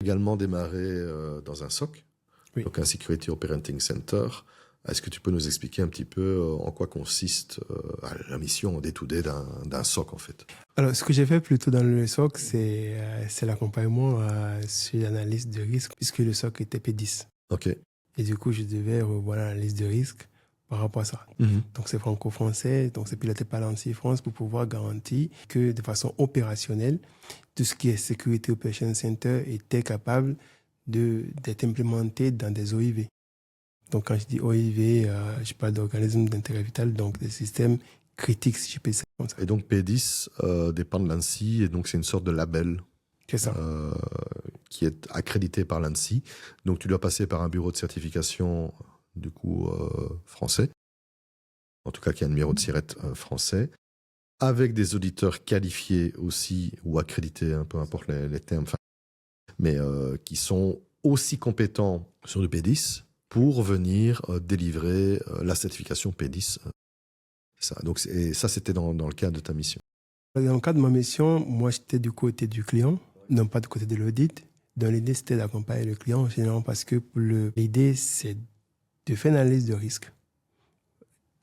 également démarré dans un SOC, Oui. donc un Security Operating Center. Est-ce que tu peux nous expliquer un petit peu en quoi consiste la mission day-to-day d'un SOC, en fait? Alors, ce que j'ai fait plutôt dans le SOC, c'est l'accompagnement sur l'analyse de risque, puisque le SOC était P10. OK. Et du coup, je devais revoir l'analyse de risque par rapport à ça. Donc, c'est franco-français, donc c'est piloté par l'ANSSI France pour pouvoir garantir que de façon opérationnelle, tout ce qui est Security Operations Center était capable d'être implémenté dans des OIV. Donc, quand je dis OIV, je parle d'organismes d'intérêt vital, donc des systèmes critiques, si je peux dire ça comme ça. Et donc P10 dépend de l'ANSSI, et donc c'est une sorte de label C'est ça. qui est accrédité par l'ANSSI. Donc tu dois passer par un bureau de certification, du coup, français, en tout cas qui a un numéro de SIRET français, avec des auditeurs qualifiés aussi, ou accrédités, hein, peu importe les termes, mais qui sont aussi compétents sur le P10 pour venir délivrer la certification P10. Donc, ça, c'était dans le cadre de ta mission. Dans le cadre de ma mission, moi, j'étais du côté du client, non pas du côté de l'audit. Donc, l'idée, c'était d'accompagner le client, généralement parce que l'idée, c'est de faire une analyse de risque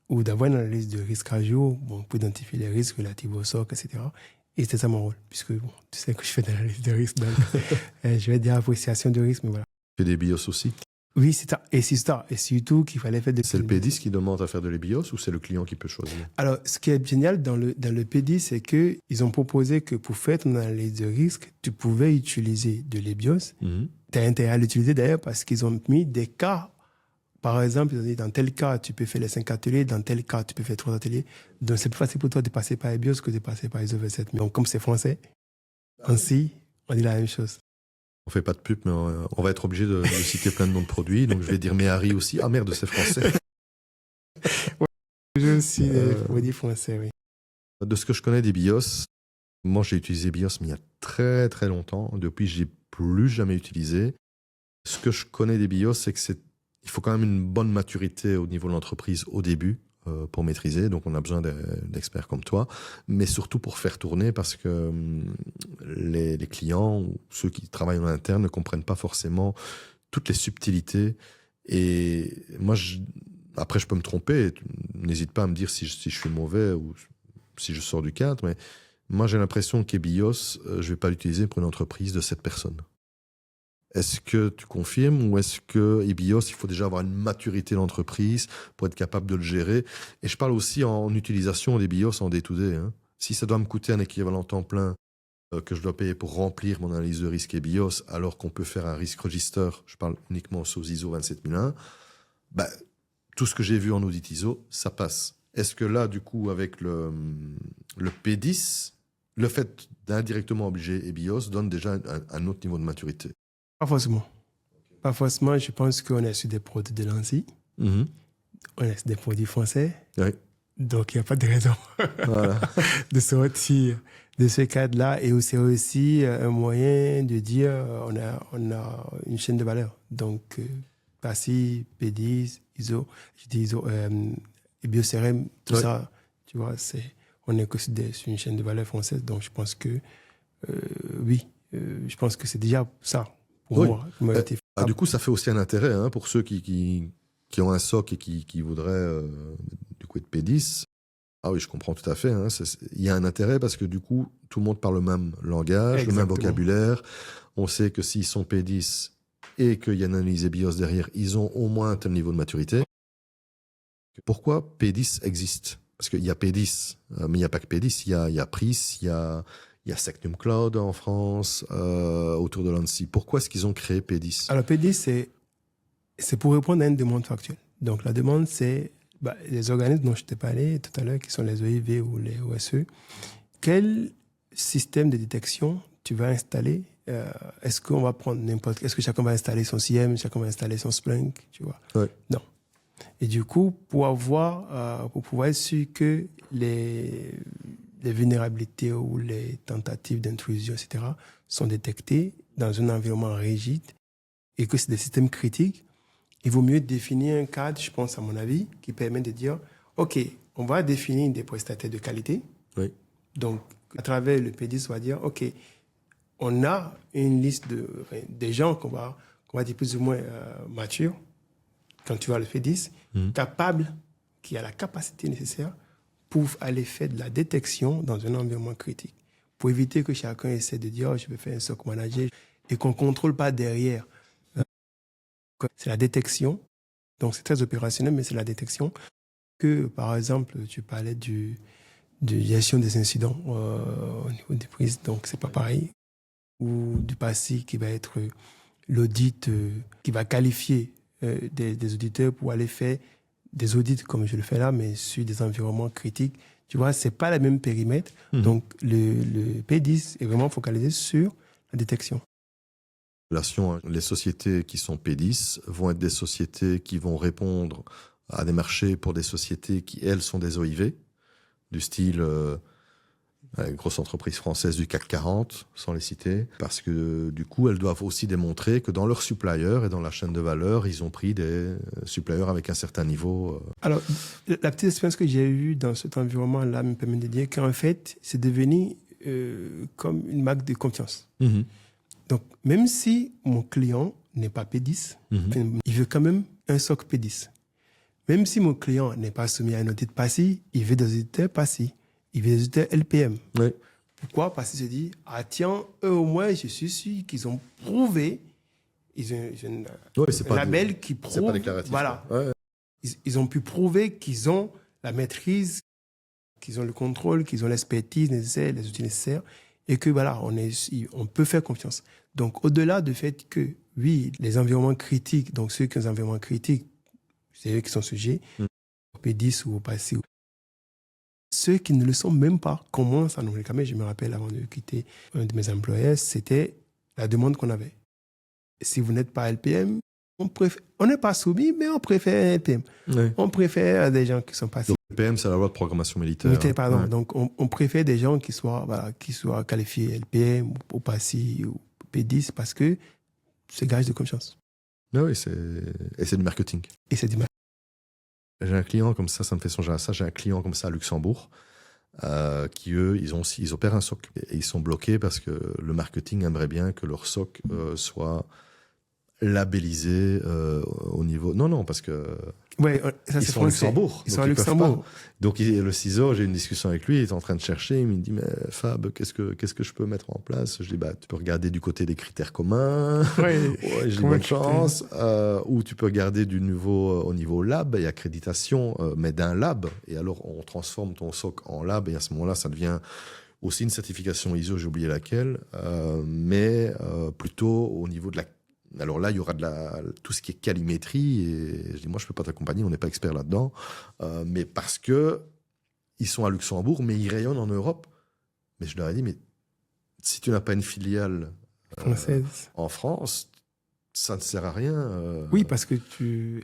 ou d'avoir une analyse de risque à jour pour identifier les risques relatifs au SOC, etc. Et c'était ça mon rôle, puisque tu sais que je fais de l'analyse de risque, donc je vais dire appréciation de risque, mais voilà. Tu fais des BIOS aussi? Oui, c'est ça. Et c'est ça. Et surtout qu'il fallait faire des... C'est le P10 qui demande à faire de l'EBIOS ou c'est le client qui peut choisir? Alors, ce qui est génial dans le P10, c'est qu'ils ont proposé que pour faire ton analyse de risque, tu pouvais utiliser de l'EBIOS. Tu as intérêt à l'utiliser d'ailleurs parce qu'ils ont mis des cas. Par exemple, ils ont dit dans tel cas, tu peux faire les 5 ateliers, dans tel cas, tu peux faire 3 ateliers. Donc, c'est plus facile pour toi de passer par l'EBIOS que de passer par ISO 27000. Donc, comme c'est français, ainsi, on dit la même chose. On fait pas de pub, mais on va être obligé de citer plein de noms de produits. Donc je vais dire Méhari aussi. Ah merde, c'est français. Ouais, je aussi des produits français, oui. De ce que je connais des BIOS, moi j'ai utilisé BIOS mais il y a très très longtemps. Depuis, je l'ai plus jamais utilisé. Ce que je connais des BIOS, c'est il faut quand même une bonne maturité au niveau de l'entreprise au début pour maîtriser. Donc on a besoin d'experts comme toi, mais surtout pour faire tourner parce que les clients ou ceux qui travaillent en interne ne comprennent pas forcément toutes les subtilités. Et moi, après je peux me tromper, n'hésite pas à me dire si je suis mauvais ou si je sors du cadre, mais moi j'ai l'impression qu'EBIOS, je vais pas l'utiliser pour une entreprise de 7 personnes. Est-ce que tu confirmes ou est-ce que EBIOS, il faut déjà avoir une maturité d'entreprise pour être capable de le gérer? Et je parle aussi en utilisation des BIOS en day-to-day. Hein. Si ça doit me coûter un équivalent temps plein que je dois payer pour remplir mon analyse de risque EBIOS, alors qu'on peut faire un risk register, je parle uniquement sous ISO 27001, bah, tout ce que j'ai vu en audit ISO, ça passe. Est-ce que là, du coup, avec le P10, le fait d'indirectement obliger EBIOS donne déjà un autre niveau de maturité? Pas forcément. Pas forcément. Je pense qu'on est sur des produits de l'ANSSI. On est sur des produits français. Oui. Donc, il n'y a pas de raison Voilà. de sortir de ce cadre-là. Et c'est aussi un moyen de dire on a une chaîne de valeur. Donc, PASI, P10, ISO, je dis ISO, BioCRM, tout ça, tu vois, on est que sur une chaîne de valeur française. Donc, je pense que, oui, je pense que c'est déjà ça. Pour moi, du coup, ça fait aussi un intérêt hein, pour ceux qui ont un SOC et qui voudraient du coup être P10. Ah oui, je comprends tout à fait. Hein. Il y a un intérêt parce que du coup, tout le monde parle le même langage, Exactement. le même vocabulaire. On sait que s'ils sont P10 et qu'il y a une analyse BIOS derrière, ils ont au moins un tel niveau de maturité. Pourquoi P10 existe? Parce qu'il y a P10, mais il n'y a pas que P10. Il y a PRIS, il y a Secnum Cloud en France, autour de l'ANSSI. Pourquoi est-ce qu'ils ont créé P10? Alors, P10, c'est pour répondre à une demande factuelle. Donc, la demande, c'est les organismes dont je t'ai parlé tout à l'heure, qui sont les OIV ou les OSE. Quel système de détection tu vas installer? Est-ce qu'on va prendre n'importe... Est-ce que chacun va installer son CIEM, chacun va installer son Splunk, tu vois? Ouais. Non. Et du coup, pour pouvoir être sûr que les vulnérabilités ou les tentatives d'intrusion, etc., sont détectées dans un environnement rigide et que c'est des systèmes critiques, il vaut mieux définir un cadre, je pense, à mon avis, qui permet de dire, OK, on va définir des prestataires de qualité. Oui. Donc, à travers le P10, on va dire, OK, on a une liste des gens qu'on va dire plus ou moins matures, quand tu vas le P10, capables, qui a la capacité nécessaire pour aller faire de la détection dans un environnement critique. Pour éviter que chacun essaie de dire, je vais faire un SOC manager et qu'on ne contrôle pas derrière. C'est la détection. Donc, c'est très opérationnel, mais c'est la détection. Que, par exemple, tu parlais de gestion des incidents au niveau des prises, donc c'est pas pareil. Ou du passé qui va être l'audit, qui va qualifier des auditeurs pour aller faire des audits comme je le fais là, mais sur des environnements critiques. Tu vois, c'est pas le même périmètre. Donc, le P10 est vraiment focalisé sur la détection. Les sociétés qui sont P10 vont être des sociétés qui vont répondre à des marchés pour des sociétés qui, elles, sont des OIV, du style grosses entreprises françaises du CAC 40, sans les citer, parce que du coup, elles doivent aussi démontrer que dans leurs suppliers et dans la chaîne de valeur, ils ont pris des suppliers avec un certain niveau. Alors, la petite expérience que j'ai eue dans cet environnement-là me permet de dire qu'en fait, c'est devenu comme une marque de confiance. Donc, même si mon client n'est pas P10, il veut quand même un SOC P10. Même si mon client n'est pas soumis à un audit PASI, il veut des auditeurs PASI. Il veut des auditeurs LPM. Oui. Pourquoi? Parce qu'il se dit, ah tiens, eux au moins, je suis sûr qu'ils ont prouvé, ils ont un label qui prouve. C'est pas déclaratif. Voilà. Ouais. Ils ont pu prouver qu'ils ont la maîtrise, qu'ils ont le contrôle, qu'ils ont l'expertise nécessaire, les outils nécessaires, et que voilà, on peut faire confiance. Donc, au-delà du fait que, oui, les environnements critiques, donc ceux qui ont des environnements critiques, c'est eux qui sont sujets, au P10 ou au PASI. Ceux qui ne le sont même pas commencent à nous réclamer. Je me rappelle, avant de quitter un de mes employeurs, c'était la demande qu'on avait. Si vous n'êtes pas LPM, on n'est pas soumis, mais on préfère LPM. Oui. On préfère des gens qui sont passifs. LPM, c'est la loi de programmation militaire. Pardon. Ouais. Donc, on préfère des gens qui soient qualifiés LPM ou PASI ou P10 parce que c'est gage de confiance. Oui, c'est du marketing. Et c'est du marketing. J'ai un client comme ça me fait songer à ça. J'ai un client comme ça à Luxembourg qui, eux, ils opèrent un SOC. Et ils sont bloqués parce que le marketing aimerait bien que leur SOC soit labellisé au niveau... Non, parce que... Ouais, ça, ils sont à Luxembourg. Ils sont à Luxembourg. Donc, le CISO, j'ai une discussion avec lui, il est en train de chercher, il me dit, mais Fab, qu'est-ce que je peux mettre en place? Je dis, tu peux regarder du côté des critères communs. Ouais, j'ai bonne chance. Ou tu peux regarder au niveau lab et accréditation, mais d'un lab. Et alors, on transforme ton SOC en lab, et à ce moment-là, ça devient aussi une certification ISO, j'ai oublié laquelle, mais plutôt au niveau de la... Alors là, il y aura tout ce qui est calimétrie. Et je dis, moi, je ne peux pas t'accompagner, on n'est pas expert là-dedans. Mais parce qu'ils sont à Luxembourg, mais ils rayonnent en Europe. Mais je leur ai dit, mais si tu n'as pas une filiale française en France, ça ne sert à rien. Oui, parce que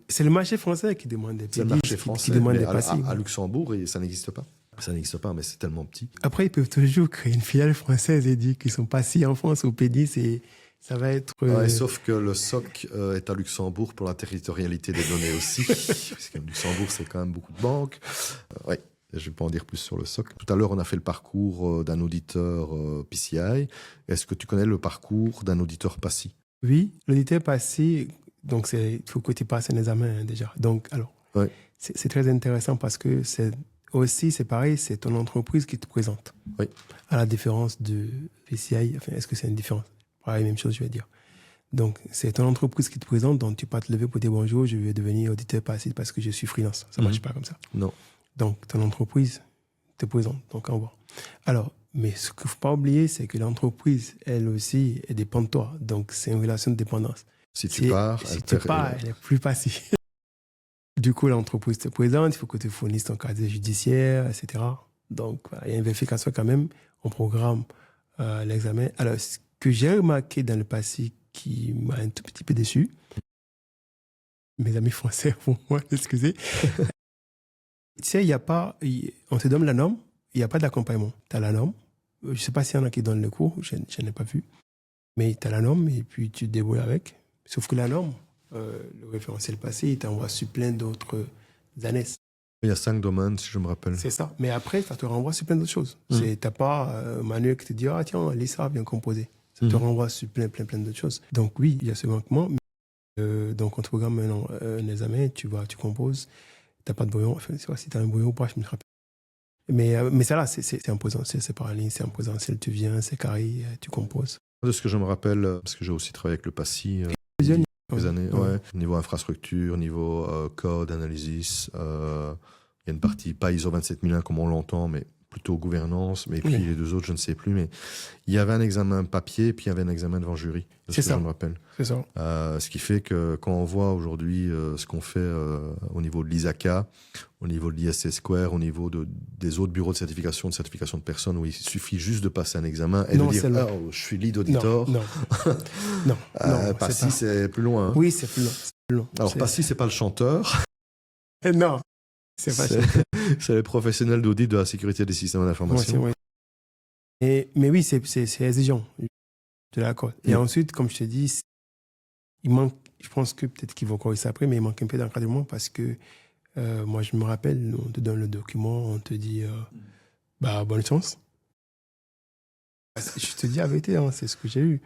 c'est le marché français qui demande des C'est le marché français qui demande des passifs. À Luxembourg, et ça n'existe pas. Ça n'existe pas, mais c'est tellement petit. Après, ils peuvent toujours créer une filiale française et dire qu'ils sont passifs en France au P10 et... Ça va être... sauf que le SOC est à Luxembourg pour la territorialité des données aussi. Parce que Luxembourg, c'est quand même beaucoup de banques. Je ne vais pas en dire plus sur le SOC. Tout à l'heure, on a fait le parcours d'un auditeur PCI. Est-ce que tu connais le parcours d'un auditeur PASI? Oui, l'auditeur PASI, donc il faut que tu passes un examen déjà. Donc, alors, c'est très intéressant parce que c'est pareil, c'est ton entreprise qui te présente. Oui. À la différence de PCI, enfin, est-ce que c'est une différence? Pareil, même chose, je vais dire. Donc, c'est ton entreprise qui te présente, donc tu peux te lever pour dire bonjour, je vais devenir auditeur PASI parce que je suis freelance. Ça ne marche pas comme ça. Non. Donc, ton entreprise te présente, donc au revoir. Alors, mais ce qu'il ne faut pas oublier, c'est que l'entreprise, elle aussi, elle dépend de toi. Donc, c'est une relation de dépendance. Si tu pars, elle n'est plus PASI. Du coup, l'entreprise te présente, il faut que tu fournisses ton casier judiciaire, etc. Donc, il y a une vérification quand même. On programme l'examen. Alors, que j'ai remarqué dans le passé qui m'a un tout petit peu déçu. Mes amis français vont m'excuser. Tu sais, on te donne la norme, il n'y a pas d'accompagnement. Tu as la norme. Je ne sais pas s'il y en a qui donnent le cours, je n'ai pas vu. Mais tu as la norme et puis tu te débrouilles avec. Sauf que la norme, le référentiel passé, il t'envoie sur plein d'autres années. Il y a 5 domaines, si je me rappelle. C'est ça. Mais après, ça te renvoie sur plein d'autres choses. Tu n'as pas un manuel qui te dit, ah tiens, lis ça, viens composer. Ça te renvoie sur plein d'autres choses. Donc oui, il y a ce manquement. Donc on te programme un examen, tu composes, tu n'as pas de brouillon. Enfin, si tu as un brouillon ou pas, je me rappelle. Mais ça là, c'est en présentiel, c'est par ligne, c'est en présentiel, tu viens, c'est carré, tu composes. De ce que je me rappelle, parce que j'ai aussi travaillé avec le PASSI quelques années, niveau infrastructure, niveau code, analysis, il y a une partie, pas ISO 27001 comme on l'entend, mais plutôt gouvernance, mais puis les deux autres, je ne sais plus, mais il y avait un examen papier, puis il y avait un examen devant jury, c'est ça. Je me rappelle. C'est ça. Ce qui fait que quand on voit aujourd'hui ce qu'on fait au niveau de l'ISACA, au niveau de l'ISC Square, au niveau des autres bureaux de certification de personnes, où il suffit juste de passer un examen et de dire « je suis lead auditor ». Non. PASSI, c'est plus loin. Hein. Oui, c'est plus long. Alors, PASSI, c'est pas le chanteur. Non, c'est pas c'est les professionnels d'audit de la sécurité des systèmes d'information. Mais oui, c'est exigeant. Je suis d'accord. Et ensuite, comme je te dis, il manque, je pense que peut-être qu'ils vont corriger ça après, mais il manque un peu d'encadrement parce que moi, je me rappelle, on te donne le document, on te dit bonne chance. Je te dis la vérité, hein, c'est ce que j'ai eu.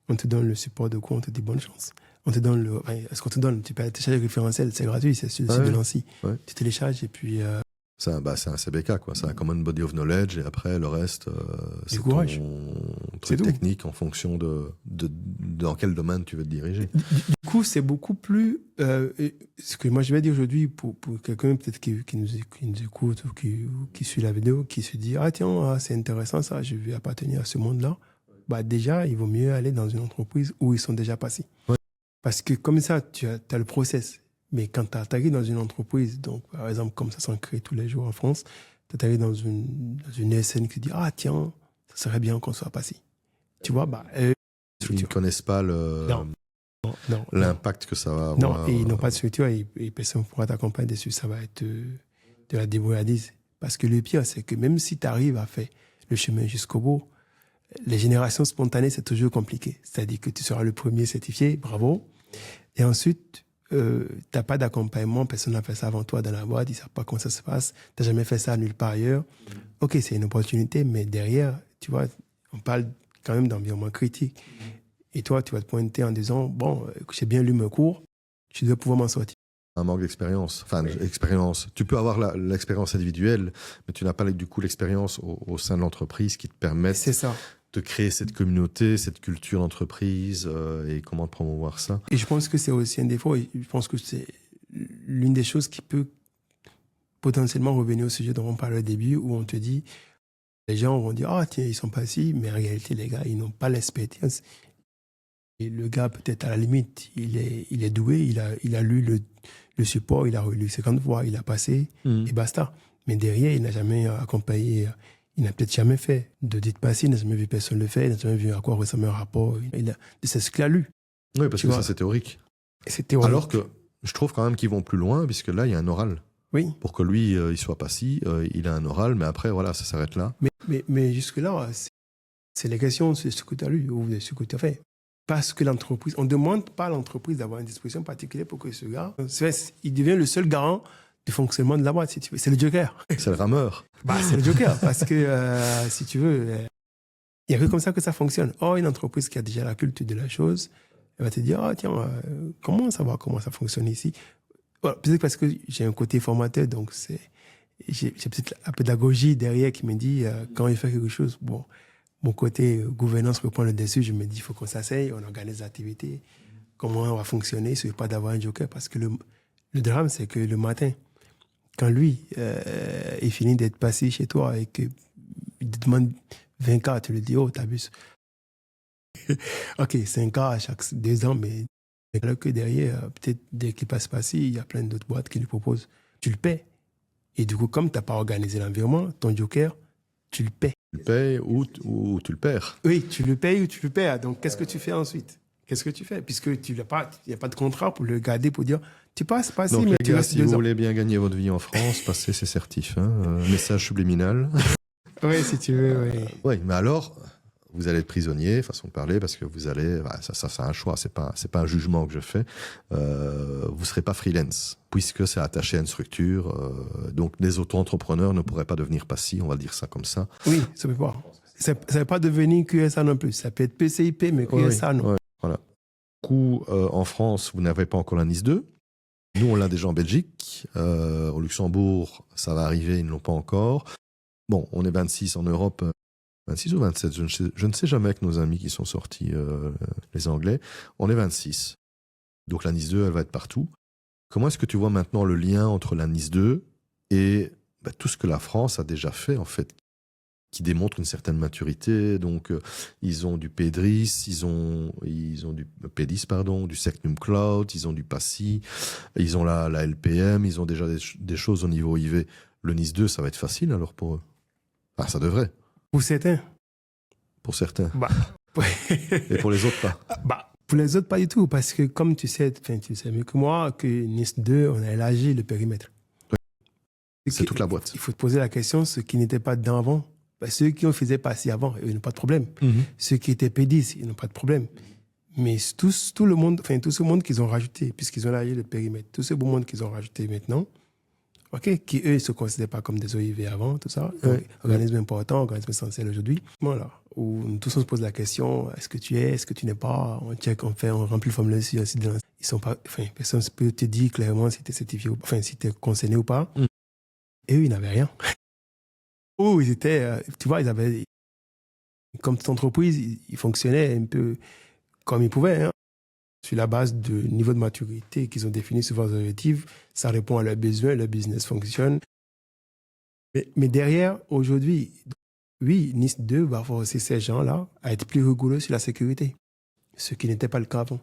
On te donne le support de cours, on te dit bonne chance. On te donne est-ce qu'on te donne? Tu peux télécharger le référentiel, c'est gratuit, c'est sur le site de l'ANSSI. Ouais. Tu télécharges et puis. C'est un CBK, quoi. C'est un Common Body of Knowledge, et après, le reste, c'est ton truc technique en fonction de dans quel domaine tu veux te diriger. Du coup, c'est beaucoup plus. Ce que moi, je vais dire aujourd'hui, pour quelqu'un peut-être qui nous écoute ou qui suit la vidéo, qui se dit tiens, c'est intéressant ça, je vais appartenir à ce monde-là. Déjà, il vaut mieux aller dans une entreprise où ils sont déjà passés. Ouais. Parce que comme ça, tu as le process. Mais quand tu atterris dans une entreprise, donc par exemple, comme ça s'en crée tous les jours en France, tu atterris dans une ESN qui dit tiens, ça serait bien qu'on soit passé. Tu vois, ils ne connaissent pas l'impact que ça va avoir. Non, et ils n'ont pas de structure et personne ne pourra t'accompagner dessus. Ça va être de la débrouillardise. Parce que le pire, c'est que même si tu arrives à faire le chemin jusqu'au bout, les générations spontanées, c'est toujours compliqué. C'est-à-dire que tu seras le premier certifié, bravo. Et ensuite, tu n'as pas d'accompagnement, personne n'a fait ça avant toi dans la boîte, ils ne savent pas comment ça se passe, tu n'as jamais fait ça nulle part ailleurs. Ok, c'est une opportunité, mais derrière, tu vois, on parle quand même d'environnement critique. Et toi, tu vas te pointer en disant, j'ai bien lu mes cours, je dois pouvoir m'en sortir. Un manque d'expérience. Expérience. Tu peux avoir l'expérience individuelle, mais tu n'as pas du coup l'expérience au sein de l'entreprise qui te permette de créer cette communauté, cette culture d'entreprise et comment promouvoir ça. Et je pense que c'est aussi un défaut. Et je pense que c'est l'une des choses qui peut potentiellement revenir au sujet dont on parlait au début, où on te dit, les gens vont dire, tiens, ils sont pas ici, mais en réalité, les gars, ils n'ont pas l'expérience. Et le gars, peut-être à la limite, il est doué, il a lu le support, il a relu 50 fois, il a passé, et basta. Mais derrière, il n'a jamais accompagné, il n'a peut-être jamais fait d'audit passé, il n'a jamais vu personne le faire, il n'a jamais vu à quoi ressemble un rapport. C'est ce qu'il a lu. Oui, parce que ça, c'est théorique. C'est théorique. Alors que je trouve quand même qu'ils vont plus loin, puisque là, il y a un oral. Oui. Pour que lui, il soit passé, il a un oral, mais après, voilà, ça s'arrête là. Mais jusque-là, c'est les questions sur ce que tu as lu ou ce que tu as fait. Parce que l'entreprise, on ne demande pas à l'entreprise d'avoir une disposition particulière pour que ce gars, il devient le seul garant du fonctionnement de la boîte, si tu veux. C'est le joker. C'est le rameur. C'est le joker, parce que, si tu veux, il n'y a que comme ça que ça fonctionne. Or, une entreprise qui a déjà la culture de la chose, elle va te dire, tiens, comment savoir comment ça fonctionne ici? Voilà, peut-être parce que j'ai un côté formateur, donc j'ai peut-être la pédagogie derrière qui me dit, quand il fait quelque chose, mon côté gouvernance reprend le dessus, je me dis, il faut qu'on s'asseye, on organise l'activité, comment on va fonctionner, ce n'est pas d'avoir un joker, parce que le drame, c'est que le matin, quand lui, il finit d'être passé chez toi et qu'il te demande 20 cas, tu lui dis, t'abuses. Ok, 5 cas à chaque 2 ans, mais alors que derrière, peut-être dès qu'il passe passé, il y a plein d'autres boîtes qui lui proposent. Tu le paies. Et du coup, comme tu n'as pas organisé l'environnement, ton joker, tu le paies. Tu le payes ou tu le perds. Oui, tu le payes ou tu le perds. Donc, qu'est-ce que tu fais ensuite? Qu'est-ce que tu fais? Puisque il n'y a pas de contrat pour le garder, pour dire, tu passes, pas si, mais les gars, si vous voulez bien gagner votre vie en France, passez ces certifs. Message subliminal. Oui, si tu veux, oui. Oui, mais alors, vous allez être prisonnier, façon de parler, parce que vous allez... ça c'est un choix, c'est pas un jugement que je fais. Vous ne serez pas freelance, puisque c'est attaché à une structure. Donc, les auto-entrepreneurs ne pourraient pas devenir passifs, on va dire ça comme ça. Oui, ça peut pas. Ça ne va pas devenir QSA non plus. Ça peut être PCIP, mais QSA, non. Oui, voilà. Du coup, en France, vous n'avez pas encore la NIS 2. Nous, on l'a déjà en Belgique. Au Luxembourg, ça va arriver, ils ne l'ont pas encore. Bon, on est 26 en Europe. 26 ou 27, je ne sais jamais avec nos amis qui sont sortis, les Anglais. On est 26. Donc la NIS 2, elle va être partout. Comment est-ce que tu vois maintenant le lien entre la NIS 2 et tout ce que la France a déjà fait, en fait, qui démontre une certaine maturité? Donc, ils ont du PEDRIS, ils ont du PEDIS, pardon, du Secnum Cloud, ils ont du PASSI, ils ont la LPM, ils ont déjà des choses au niveau IV. Le NIS 2, ça va être facile alors pour eux. Ah, ça devrait. Pour certains. Pour certains. Bah. Et pour les autres, pas. Pour les autres, pas du tout. Parce que comme tu sais mieux que moi, que NIS 2, on a élargi le périmètre. Oui. C'est toute la boîte. Il faut te poser la question, ceux qui n'étaient pas dedans avant. Ceux qui en faisaient passer avant, ils n'ont pas de problème. Ceux qui étaient P10, ils n'ont pas de problème. Mais tout le monde, tout ce monde qu'ils ont rajouté, puisqu'ils ont élargi le périmètre, tout ce beau monde qu'ils ont rajouté maintenant, qui eux, ne se considèrent pas comme des OIV avant, tout ça, organisme important, organisme essentiel aujourd'hui. Voilà. Où tous on se pose la question, est-ce que tu es, est-ce que tu n'es pas, on check, on remplit le formulaire sur le site de l'enseignement. Ils sont pas, personne ne peut te dire clairement si tu es certifié ou si tu es concerné ou pas. Et eux, ils n'avaient rien. Ou ils étaient, tu vois, ils avaient, comme toute entreprise, ils fonctionnaient un peu comme ils pouvaient, sur la base du niveau de maturité qu'ils ont défini sur leurs objectifs. Ça répond à leurs besoins, leur business fonctionne. Mais derrière, aujourd'hui, oui, NIS 2 va forcer ces gens-là à être plus rigoureux sur la sécurité, ce qui n'était pas le cas avant.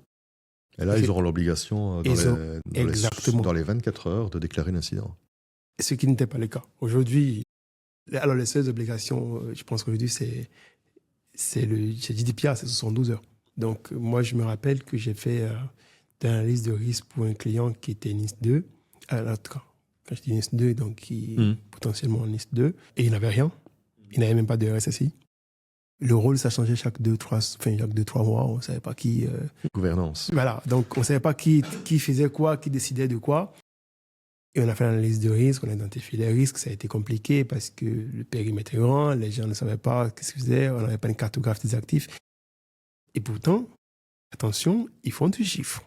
Et là, ils auront l'obligation dans les 24 heures de déclarer l'incident. Ce qui n'était pas le cas. Aujourd'hui, alors les seules obligations, je pense qu'aujourd'hui, c'est GDPR, c'est 72 heures. Donc, moi, je me rappelle que j'ai fait de l'analyse de risque pour un client qui était NIS 2. En tout cas, quand je dis NIS 2, donc potentiellement NIS 2. Et il n'avait rien. Il n'avait même pas de RSSI. Le rôle, ça changeait chaque 2-3 mois. On ne savait pas qui... Gouvernance. Voilà. Donc, on ne savait pas qui faisait quoi, qui décidait de quoi. Et on a fait l'analyse de risque, on a identifié les risques. Ça a été compliqué parce que le périmètre est grand, les gens ne savaient pas ce qu'ils faisaient, on n'avait pas une cartographie des actifs. Et pourtant, attention, ils font du chiffre.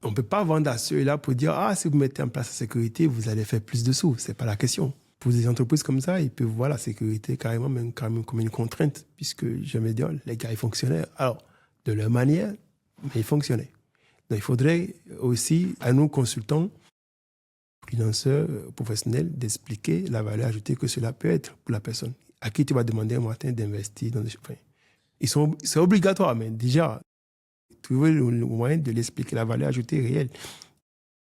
On ne peut pas vendre à ceux-là pour dire « Ah, si vous mettez en place la sécurité, vous allez faire plus de sous. » Ce n'est pas la question. Pour des entreprises comme ça, ils peuvent voir la sécurité carrément comme une contrainte, puisque, je me dis, les gars, ils fonctionnaient. Alors, de leur manière, mais ils fonctionnaient. Donc, il faudrait aussi, à nous, consultants, financeurs, professionnels, d'expliquer la valeur ajoutée que cela peut être pour la personne. À qui tu vas demander un matin d'investir dans des choses. C'est obligatoire, mais déjà, trouver le moyen de l'expliquer, la valeur ajoutée réelle,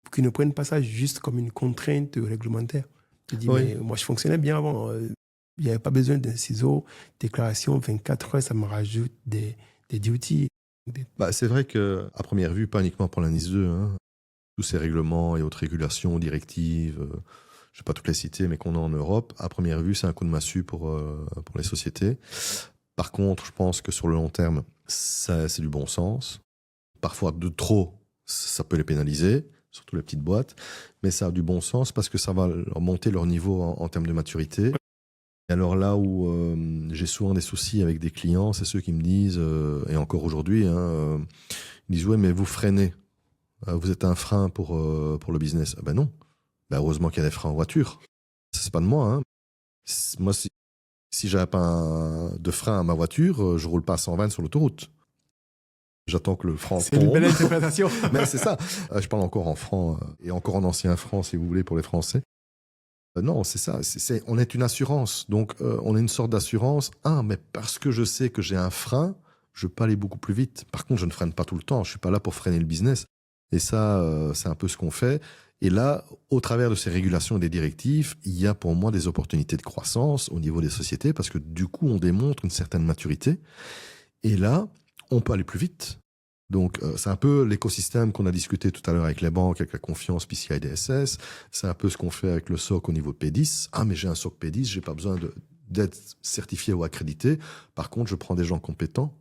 pour qu'ils ne prennent pas ça juste comme une contrainte réglementaire. Tu dis, mais moi, je fonctionnais bien avant. Il n'y avait pas besoin d'un ciseau, déclaration 24 heures, ça me rajoute des duties. C'est vrai qu'à première vue, pas uniquement pour la NIS 2, tous ces règlements et autres régulations, directives, je ne vais pas toutes les citer, mais qu'on a en Europe, à première vue, c'est un coup de massue pour les sociétés. Par contre, je pense que sur le long terme, c'est du bon sens. Parfois, de trop, ça peut les pénaliser, surtout les petites boîtes, mais ça a du bon sens parce que ça va leur monter leur niveau en termes de maturité. Et alors là où j'ai souvent des soucis avec des clients, c'est ceux qui me disent, et encore aujourd'hui, ils disent « Ouais, mais vous freinez. Vous êtes un frein pour le business. » Ben non. Heureusement qu'il y a des freins en voiture. C'est pas de moi. Moi, si j'avais pas de frein à ma voiture, je roule pas à 120 sur l'autoroute. J'attends que le franc tombe. C'est une belle interprétation. Mais c'est ça. Je parle encore en franc et encore en ancien franc, si vous voulez, pour les Français. Non, c'est ça. On est une assurance. Donc, on est une sorte d'assurance. Mais parce que je sais que j'ai un frein, je peux aller beaucoup plus vite. Par contre, je ne freine pas tout le temps. Je suis pas là pour freiner le business. Et ça, c'est un peu ce qu'on fait. Et là, au travers de ces régulations et des directives, il y a pour moi des opportunités de croissance au niveau des sociétés parce que du coup, on démontre une certaine maturité. Et là, on peut aller plus vite. Donc, c'est un peu l'écosystème qu'on a discuté tout à l'heure avec les banques, avec la confiance PCI DSS. C'est un peu ce qu'on fait avec le SOC au niveau de P10. Mais j'ai un SOC P10, j'ai pas besoin d'être certifié ou accrédité. Par contre, je prends des gens compétents.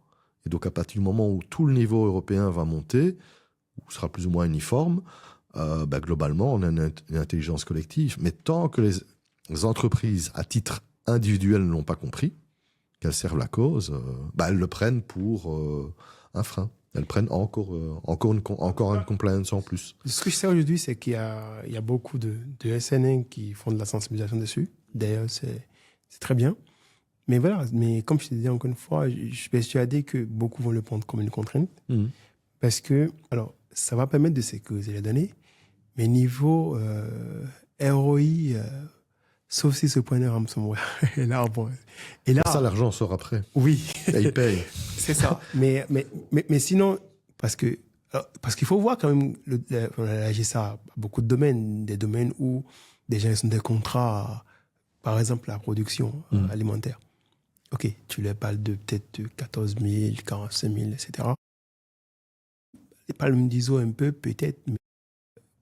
Et donc, à partir du moment où tout le niveau européen va monter, ou sera plus ou moins uniforme, globalement, on a une intelligence collective. Mais tant que les entreprises, à titre individuel, ne l'ont pas compris, qu'elles servent la cause, elles le prennent pour un frein. Elles prennent encore une compliance en plus. Ce que je sais aujourd'hui, c'est qu'il y a beaucoup de SNN qui font de la sensibilisation dessus. D'ailleurs, c'est très bien. Mais voilà, mais comme je te disais encore une fois, je suis persuadé que beaucoup vont le prendre comme une contrainte. Parce que, alors, ça va permettre de sécuriser les données, mais niveau ROI, sauf si ce point de ransomware est là, bon. Et là, ça, l'argent sort après. Oui. Et il paye. C'est ça. Mais sinon, parce qu'il faut voir quand même, la GSA a beaucoup de domaines, des domaines où des gens ont des contrats, par exemple la production alimentaire. Ok, tu leur parles de peut-être 14 000, 45 000, etc. Les palmes d'ISO un peu, peut-être, mais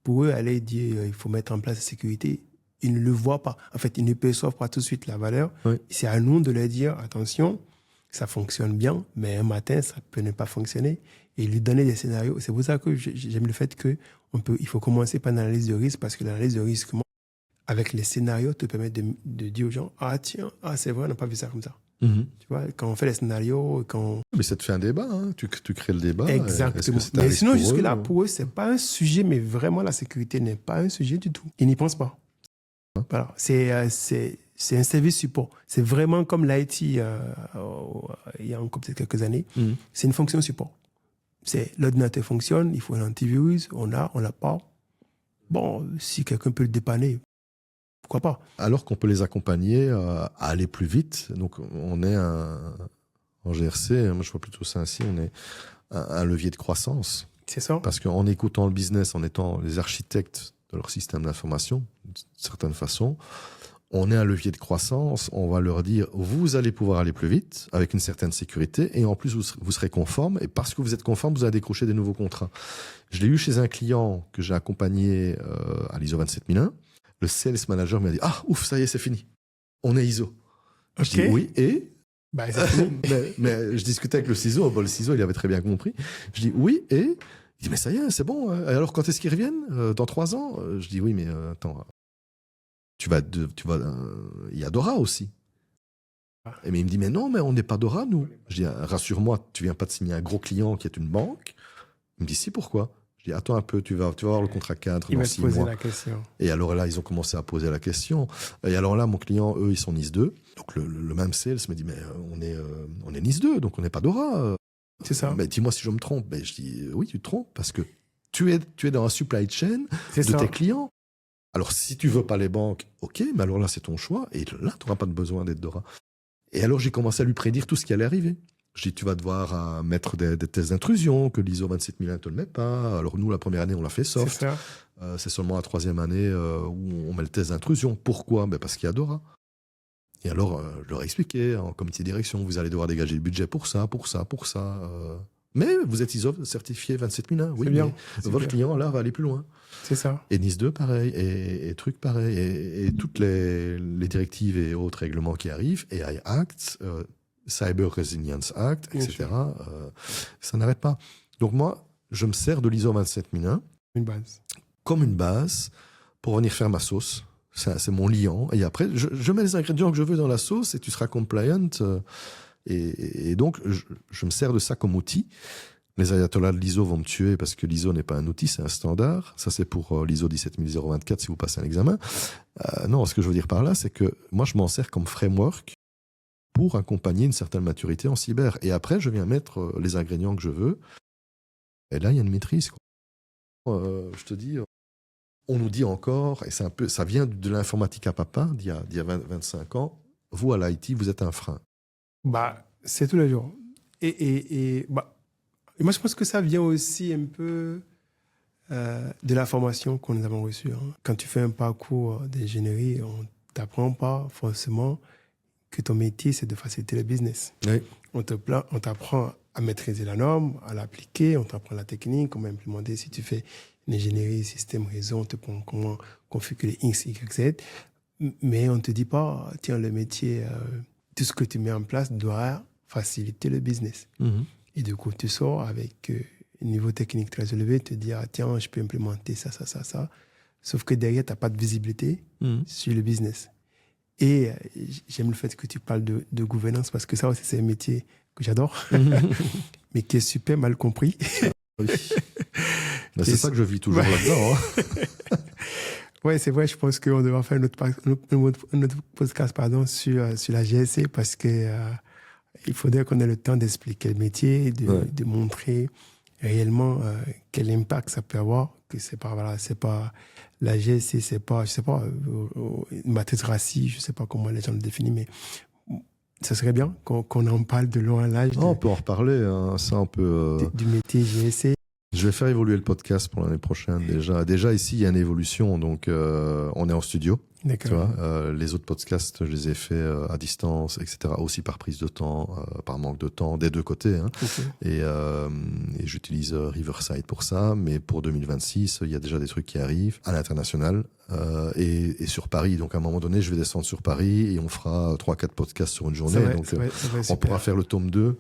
pour eux, aller dire il faut mettre en place la sécurité, ils ne le voient pas. En fait, ils ne perçoivent pas tout de suite la valeur. Oui. C'est à nous de leur dire, attention, ça fonctionne bien, mais un matin, ça peut ne pas fonctionner. Et lui donner des scénarios. C'est pour ça que j'aime le fait il faut commencer par l'analyse de risque, parce que l'analyse de risque, avec les scénarios, te permet de dire aux gens, c'est vrai, on n'a pas vu ça comme ça. Tu vois, quand on fait les scénarios, Mais ça te fait un débat, hein. Tu crées le débat. Exactement. Mais sinon, jusque-là, pour eux, c'est pas un sujet, mais vraiment, la sécurité n'est pas un sujet du tout. Ils n'y pensent pas. Voilà. C'est un service support. C'est vraiment comme l'IT il y a encore peut-être quelques années. C'est une fonction support. C'est l'ordinateur fonctionne, il faut un antivirus, on l'a pas. Bon, si quelqu'un peut le dépanner, pourquoi pas? Alors qu'on peut les accompagner à aller plus vite. Donc, on est en GRC, moi je vois plutôt ça ainsi, on est un levier de croissance. C'est ça. Parce qu'en écoutant le business, en étant les architectes de leur système d'information, d'une certaine façon, on est un levier de croissance. On va leur dire, vous allez pouvoir aller plus vite avec une certaine sécurité et en plus, vous serez conforme. Et parce que vous êtes conforme, vous allez décrocher des nouveaux contrats. Je l'ai eu chez un client que j'ai accompagné à l'ISO 27001. Le sales manager m'a dit, ouf, ça y est, c'est fini. On est ISO. Okay. Je dis oui, et c'est fini. mais je discutais avec le CISO. Le CISO, il avait très bien compris. Je dis oui, et il dit, mais ça y est, c'est bon. Alors, quand est-ce qu'ils reviennent? Dans 3 ans? Je dis oui, mais attends, il y a Dora aussi. Mais il me dit, mais non, mais on n'est pas Dora, nous. Je dis, rassure-moi, tu viens pas de signer un gros client qui est une banque. Il me dit, si, pourquoi? Je dis, attends un peu, tu vas voir le contrat cadre dans 6 mois. Il va te poser la question. Et alors là, ils ont commencé à poser la question. Et alors là, mon client, eux, ils sont NIS 2. Donc le même sales me dit, mais on est NIS 2, donc on n'est pas Dora. C'est ça. Mais dis-moi si je me trompe. Ben, je dis, oui, tu te trompes, parce que tu es dans la supply chain de tes clients. Alors, si tu veux pas les banques, ok, mais alors là, c'est ton choix. Et là, tu n'auras pas besoin d'être Dora. Et alors, j'ai commencé à lui prédire tout ce qui allait arriver. Je dis, tu vas devoir mettre des tests d'intrusion, que l'ISO 27001 ne te le met pas. Alors, nous, la première année, on l'a fait soft. C'est seulement la 3e année où on met le test d'intrusion. Pourquoi? Parce qu'il y a Dora. Et alors, je leur ai expliqué, en comité de direction, vous allez devoir dégager le budget pour ça. Mais vous êtes ISO certifié 27001. Oui, mais votre client, là, va aller plus loin. C'est ça. Et NIS 2, pareil. Et trucs pareil. Et toutes les directives et autres règlements qui arrivent, AI Act, Cyber Resilience Act, etc., ça n'arrête pas. Donc moi, je me sers de l'ISO 27001 comme une base pour venir faire ma sauce. C'est mon liant. Et après, je mets les ingrédients que je veux dans la sauce et tu seras compliant. Et donc, je me sers de ça comme outil. Les ayatollahs de l'ISO vont me tuer parce que l'ISO n'est pas un outil, c'est un standard. Ça, c'est pour l'ISO 17024 si vous passez un examen. Non, ce que je veux dire par là, c'est que moi, je m'en sers comme framework pour accompagner une certaine maturité en cyber. Et après, je viens mettre les ingrédients que je veux. Et là, il y a une maîtrise. Je te dis, on nous dit encore, et ça vient de l'informatique à papa d'il y a 25 ans, vous, à l'IT, vous êtes un frein. C'est tous les jours. Et moi, je pense que ça vient aussi un peu de la formation que nous avons reçue. Quand tu fais un parcours d'ingénierie, on ne t'apprend pas forcément que ton métier, c'est de faciliter le business. Oui. On t'apprend à maîtriser la norme, à l'appliquer, on t'apprend la technique, comment implémenter. Si tu fais une ingénierie, système, réseau, on te prend comment configurer X, Y, Z. Mais on ne te dit pas, tiens, le métier, tout ce que tu mets en place doit faciliter le business. Et du coup, tu sors avec un niveau technique très élevé, te dire, tiens, je peux implémenter ça. Sauf que derrière, tu n'as pas de visibilité sur le business. Et j'aime le fait que tu parles de gouvernance parce que ça aussi, c'est un métier que j'adore, mais qui est super mal compris. Oui. Ben, c'est ça que je vis toujours là-dedans. Hein. Oui, c'est vrai, je pense qu'on devra faire un autre podcast sur la GSC parce que il faudrait qu'on ait le temps d'expliquer le métier, de montrer réellement quel impact ça peut avoir, que c'est pas la GSC, c'est pas, je sais pas, une matrice RACI, je sais pas comment les gens le définissent, mais ça serait bien qu'on en parle de long en large. On peut en reparler, hein. Ça on peut... Du métier GSC. Je vais faire évoluer le podcast pour l'année prochaine déjà. Déjà ici, il y a une évolution, donc on est en studio. D'accord. Tu vois, les autres podcasts, je les ai faits à distance, etc. Aussi par prise de temps, par manque de temps, des deux côtés. Hein. Okay. Et j'utilise Riverside pour ça. Mais pour 2026, il y a déjà des trucs qui arrivent à l'international et sur Paris. Donc à un moment donné, je vais descendre sur Paris et on fera 3-4 podcasts sur une journée. Donc on pourra faire le tome 2.